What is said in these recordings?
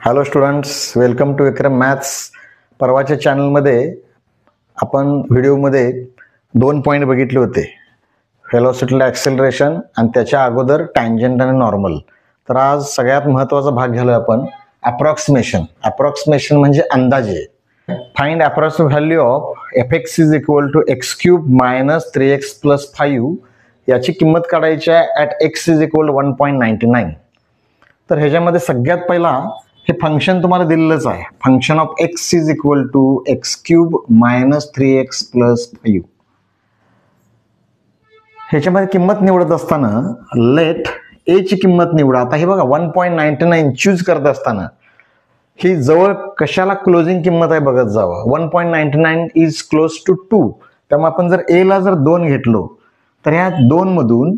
Hello students, welcome to Vikram maths. परवाच्या चॅनलमध्ये आपण व्हिडिओमध्ये 2 पॉईंट बघितले होते, व्हेलॉसिटीला ॲक्सेलरेशन आणि त्याच्या अगोदर टँजंट आणि नॉर्मल. तर आज सगळ्यात महत्त्वाचा भाग घ्यालो आपण ॲप्रॉक्सिमेशन. ॲप्रॉक्सिमेशन म्हणजे अंदाजे. Find approximate value of f x is equal to x cube minus 3x plus 5 याची किंमत काढायची आहे at x is equal to 1.99. तर ह्याच्यामध्ये सगळ्यात पहिला हे फंक्शन तुम्हाला दिलेलंच आहे. Function of x is equal to x cube minus 3x plus 5. ह्याच्यामध्ये किंमत निवडत असताना लेट ए ची किंमत निवडा. आता हे बघा 1.99 चूज करत असताना ही जवळ कशाला क्लोजिंग किंमत आहे बघत जावा. 1.99 इज क्लोज टू 2. त्यामुळे आपण जर ए ला जर 2 घेतलो तर ह्या 2 मधून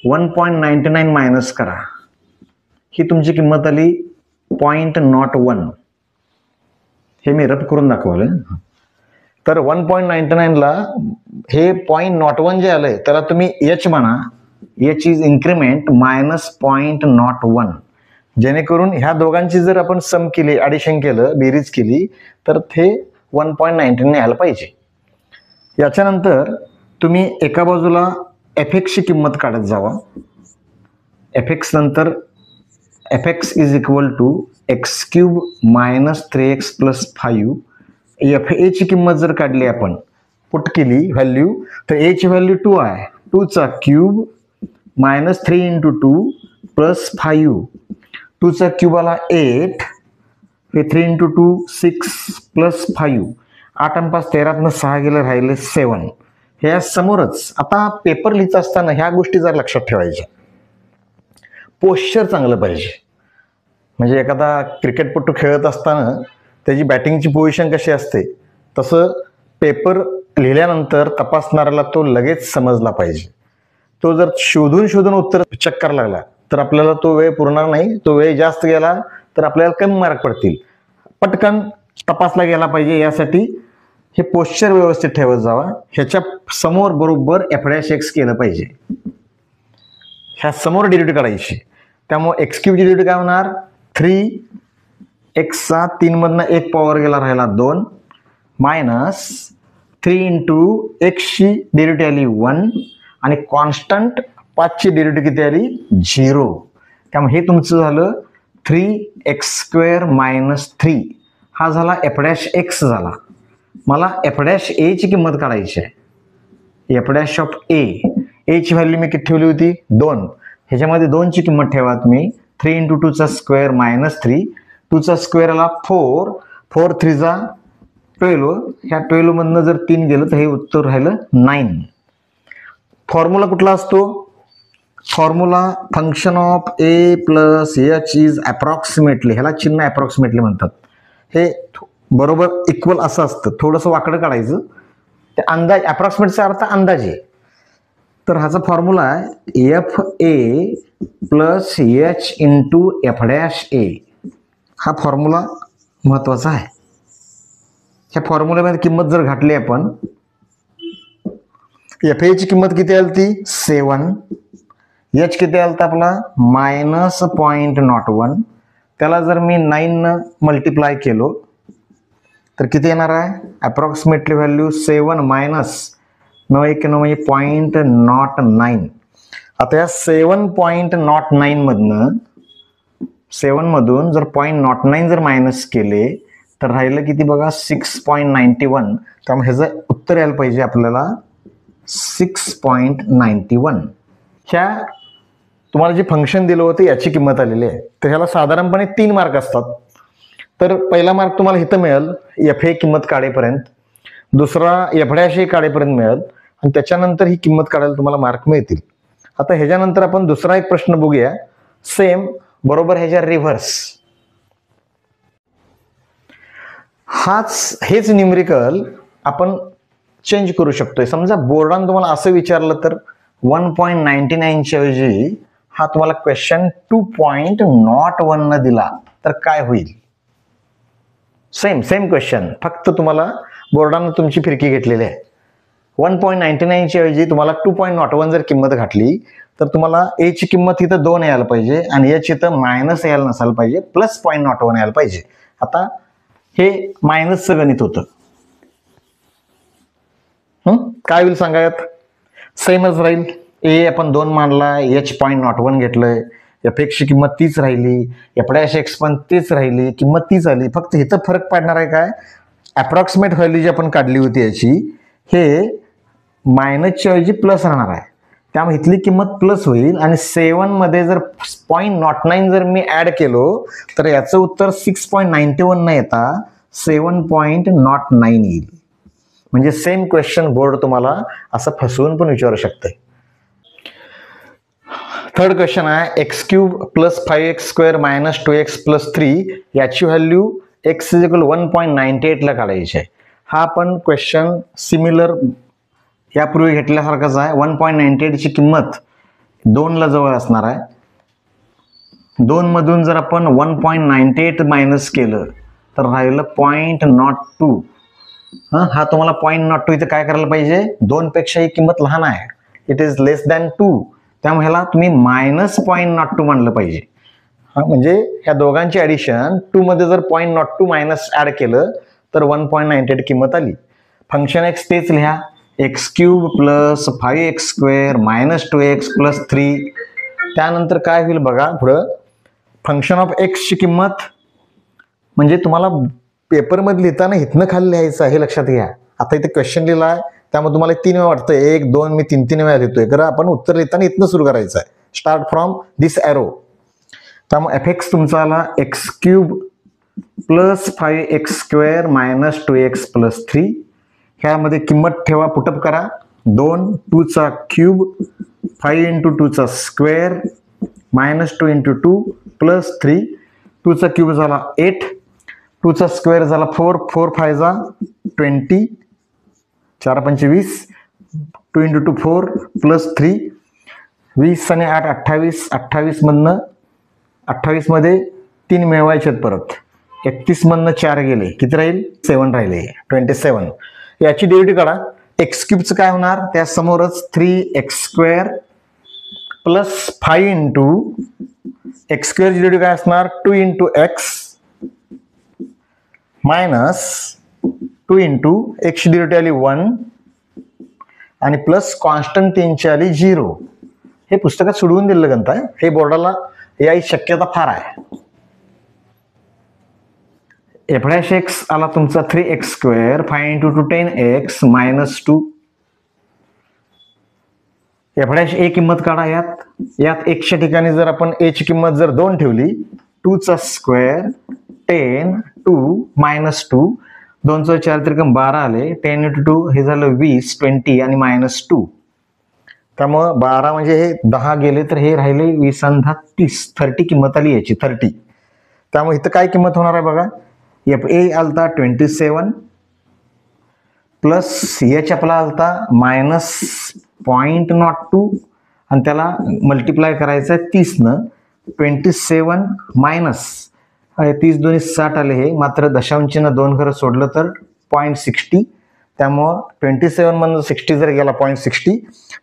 1.99 मायनस करा. ही तुमची किंमत आली 0.01. हे मी रब करून दाखवलं. तर 1.99 ला हे 0.01 जे आलंय त्याला तुम्ही एच म्हणा. H is increment minus 0.01. जेणेकरून ह्या दोघांची जर आपण सम केली, ॲडिशन केलं, बेरीज केली तर ते 1.99 यायला पाहिजे. याच्यानंतर तुम्ही एका बाजूला एफ एक्सची किंमत काढत जावा. एफ एक्स नंतर f x is equal to x cube minus 3x plus 5. F a ची किंमत जर काढली आपण, पुट केली व्हॅल्यू, तर ए ची व्हॅल्यू 2 आहे. 2 चा क्यूब मायनस 3 इंटू 2 प्लस 5. 2 चा क्यूब आला 8. हे 3 इंटू 2 6 प्लस 5. 8 आणि 5 13 6 गेलं, राहिले 7. ह्या समोरच आता पेपर लिहित असताना ह्या गोष्टी जर लक्षात ठेवायच्या. पोश्चर चांगलं पाहिजे. म्हणजे एखादा क्रिकेटपटू खेळत असताना त्याची बॅटिंगची पोझिशन कशी असते तसं पेपर लिहिल्यानंतर तपासणाऱ्याला तो लगेच समजला पाहिजे. तो जर शोधून उत्तर चेक करायला लागला तर आपल्याला तो वेळ पुरणार नाही. तो वेळ जास्त गेला तर आपल्याला कमी मार्क पडतील. पटकन तपासला गेला पाहिजे. यासाठी हे पोश्चर व्यवस्थित ठेवत जावा. ह्याच्या समोर बरोबर f' केलं पाहिजे. ह्या समोर डिरिव्हेटिव्ह काढायची. त्यामुळे एक्स क्यूबची डिरिव्हेटिव्ह काय होणार, 3x चा 3 मधनं 1 पॉवर गेला, राहिला 2 मायनस 3 इंटू एक्सची डिरिव्हेटिव्ह आली 1 आणि कॉन्स्टंट 5 ची डिरिव्हेटिव्ह किती आली 0. त्यामुळे हे तुमचं झालं 3x² मायनस 3. हा झाला f' झाला. मला f' ए ची किंमत काढायची आहे. f' ऑफ ए ची व्हॅल्यू मी किती ठेवली होती 2. ह्याच्यामध्ये 2 ची किंमत ठेवा तुम्ही. 3 इंटू 2 चा स्क्वेअर मायनस 3. 2 चा स्क्वेअर आला 4. 4 3 जा 12. ह्या 12 मधनं जर 3 गेलं तर हे उत्तर राहिलं 9. फॉर्म्युला कुठला असतो, formula function of A plus H is approximately. ह्याला चिन्ह अप्रॉक्सिमेटली म्हणतात. हे बरोबर इक्वल असं असतं. थोडंसं वाकडं काढायचं. ते अंदाज, अप्रॉक्सिमेटचा अर्थ अंदाजे. तर ह्याचा फॉर्म्युला आहे F A plus H into f'. हा फॉर्म्युला महत्वाचा आहे. ह्या फॉर्म्युल्यामध्ये किंमत जर घातली आपण, एफ ए ची किंमत किती आली ती 7. एच किती आलं तर आपला मायनस 0.01. त्याला जर मी 9 मल्टिप्लाय केलो तर किती येणार आहे, अप्रॉक्सिमेटली व्हॅल्यू 7 मायनस 9 1 9 0.09. आता या 7.09 मधनं 7 मधून जर 0.09 जर मायनस केले तर राहिलं किती बघा 6.91. त्यामुळे ह्याचं उत्तर यायला पाहिजे आपल्याला 6.91. ह्या तुम्हाला जे फंक्शन दिलं होतं याची किंमत आलेली आहे. तर ह्याला साधारणपणे 3 मार्क असतात. तर पहिला मार्क तुम्हाला इथं मिळेल एफ ए किंमत काढेपर्यंत, दुसरा f' काढेपर्यंत मिळेल आणि त्याच्यानंतर ही किंमत काढायला तुम्हाला मार्क मिळतील. आता ह्याच्यानंतर आपण दुसरा एक प्रश्न बघूया, सेम बरोबर ह्याच्या रिव्हर्स. हेच न्यूमेरिकल आपण चेंज करू शकतोय. समजा बोर्डाने तुम्हाला असं विचारलं तर 1.99 च्या ऐवजी हा तुम्हाला क्वेश्चन 2.01 न दिला तर काय होईल. सेम क्वेश्चन, फक्त तुम्हाला बोर्डाने तुमची फिरकी घेतलेली आहे. 1.99 च्या ऐवजी तुम्हाला 2.01 जर किंमत घातली तर तुम्हाला ए ची किंमत इथं 2 यायला पाहिजे आणि याची इथं मायनस यायला नसायला पाहिजे, प्लस 0.01 यायला पाहिजे. आता हे मायनसचं गणित होतं. काय होईल सांगायत? सेमच राहील. ए आपण 2 मानला, एच 0.01 घेतलंय, एफ एक्सची किंमत तीच राहिली, एफ डॅश एक्स पण तीच राहिली, किंमत तीच आली. फक्त इथं फरक पडणार आहे काय? अप्रॉक्सिमेट व्हॅल्यू जी आपण काढली होती याची, हे मायनसच्या ऐवजी प्लस राहणार आहे. त्यामुळे इथली किंमत प्लस होईल आणि 7 मध्ये जर 0.09 जर मी ऍड केलो तर याचं उत्तर 6.91 न येता 7.09 येईल. म्हणजे सेम क्वेश्चन बोर्ड तुम्हाला असं फसवून पण विचारू शकते. थर्ड क्वेश्चन आहे x cube plus 5x square minus 2x plus 3 याची व्हॅल्यू x = 1.98 ला काढायची आहे. हा पण क्वेश्चन सिमिलर यापूर्वी घेतल्यासारखाच आहे. 1.98 ची किंमत 2 ला जवळ असणार आहे. 2 मधून जर आपण 1.98 मायनस केलं तर राहिलं 0.02. हा तुम्हाला 0.02 इथे काय करायला पाहिजे? 2 पेक्षा ही किंमत लहान आहे, इट इज लेस दॅन 2. त्यामुळे ह्याला तुम्ही मायनस 0.02 मानलं पाहिजे. म्हणजे ह्या दोघांची ऍडिशन 2 मध्ये जर 0.02 मायनस ऍड केलं तर 1.98 किंमत आली. फंक्शन एक्स तेच लिहा, x cube plus 5x square minus 2x plus 3. त्यानंतर काय होईल बघा पुढं, फंक्शन ऑफ एक्सची किंमत म्हणजे तुम्हाला पेपरमध्ये लिहिताना इथनं खाली लिहायचं हे लक्षात घ्या. आता इथे क्वेश्चन लिहिला आहे त्यामुळे तुम्हाला 3 वेळा वाटतं, 1 2 मी 3 वेळा लिहितोय, कारण आपण उत्तर लिहिताना इथनं सुरू करायचं आहे, स्टार्ट फ्रॉम दिस एरो. त्यामुळे एफ एक्स तुमचा आला x cube plus 5x square minus 2x plus 3. ह्यामध्ये किंमत ठेवा, पुटअप करा. 2 2 चा क्यूब 5 × 2 चा स्क्वेअर मायनस 2 × 2 प्लस 3. 2 चा क्यूब झाला 8, 2 चा स्क्वेअर झाला 4, 4 5 जा 20, 4 5 20, 2 × 2 4 प्लस 3. 20 आणि 8 28, 28 मधनं 28 मध्ये 3 मिळवायचे परत, 31 मधनं 4 गेले, किती राहील? 7 राहिले, 27. याची डेरिव्हेटिव्ह काढा. एक्स क्यूबचं काय होणार? त्या समोरच 3x स्क्वेअर प्लस 5 × एक्स स्क्वेअरची डेरिव्हेटिव्ह काय असणार? 2 × x मायनस 2 × x ची डेरिव्हेटिव्ह आली 1 आणि प्लस कॉन्स्टंट 3 ची आली 0. हे पुस्तकात सोडवून दिलेलं गणित आहे, हे बोर्डाला याची शक्यता फार आहे. एफ डॅश एक्स आला तुमचा 3x square 5 × 2 10x minus 2. F dash A किंमत काढा. यात एक्सच्या ठिकाणी जर आपण ए ची किंमत जर 2 ठेवली, 2 चा स्क्वेअर 10 2 मायनस 2, 2 चा 4 त्रिकम 12 आले, 10 × 2 हे झालं 20, 20 आणि मायनस 2. त्यामुळं 12 म्हणजे हे 10 गेले तर हे राहिले 20 आणि 10 30, 30 किंमत आली याची 30. त्यामुळे इथं काय किंमत होणार आहे बघा, एफ ए आलता 27 प्लस एच आपला आलता मायनस 0.02 आणि त्याला मल्टिप्लाय करायचं आहे 30 न. 27 मायनस 30 दोन्ही 60 आले, हे मात्र दशांशानं 2 घरं सोडलं तर 0.60. त्यामुळं 27 मधून 60 जर गेला 0.60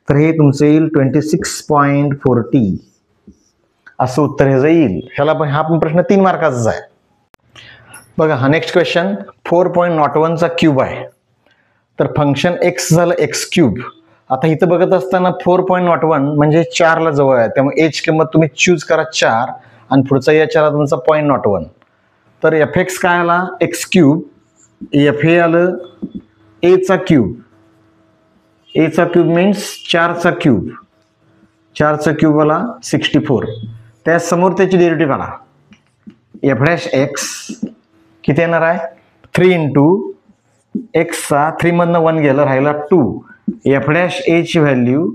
तर हे तुमचं येईल 26.40 असं उत्तर हे येईल. ह्याला पण हा पण प्रश्न 3 मार्काचाच आहे. बघा हा नेक्स्ट क्वेश्चन 4.01 चा क्यूब आहे. तर फंक्शन एक्स झालं एक्स क्यूब. आता इथं बघत असताना 4.01 म्हणजे 4 ला जवळ आहे, त्यामुळे एच किंमत तुम्ही चूज करा 4 आणि पुढचा एच आला तुमचा 0.01. तर एफ एक्स काय आला? X cube. एफ ए आलं ए चा क्यूब. ए चा क्यूब मीन्स 4 चा क्यूब. 4 चा क्यूब आला 64. त्या समोर त्याची डेरिव्हेटिव्ह काढा. एफ डॅश एक्स किती येणार आहे? 3 × x चा 3 मधनं 1 गेलं, राहिला 2. एफ डॅश ए ची व्हॅल्यू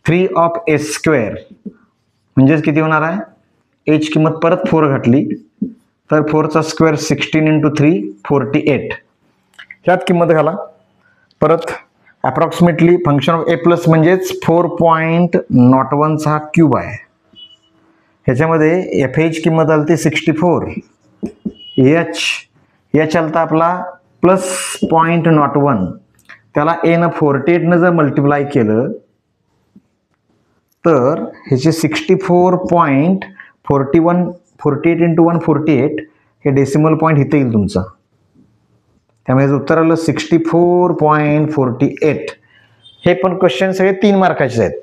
3 ऑफ ए स्क्वेअर म्हणजेच किती होणार आहे? ए ची किंमत परत 4 घातली तर 4 चा स्क्वेअर 16 × 3 48. ह्यात किंमत घाला परत. Approximately function of A plus म्हणजेच 4.01 चा क्यूब आहे. ह्याच्यामध्ये एफ एची किंमत आली ती 64. एच आलता आपला प्लस 0.01 त्याला एनं 48नं जर मल्टिप्लाय केलं तर ह्याचे 64.41 48 इंटू 148 हे डेसिमल पॉईंट इथे येईल तुमचं. त्यामुळे उत्तर आलं 64.48. हे पण क्वेश्चन सगळे 3 मार्काचे आहेत.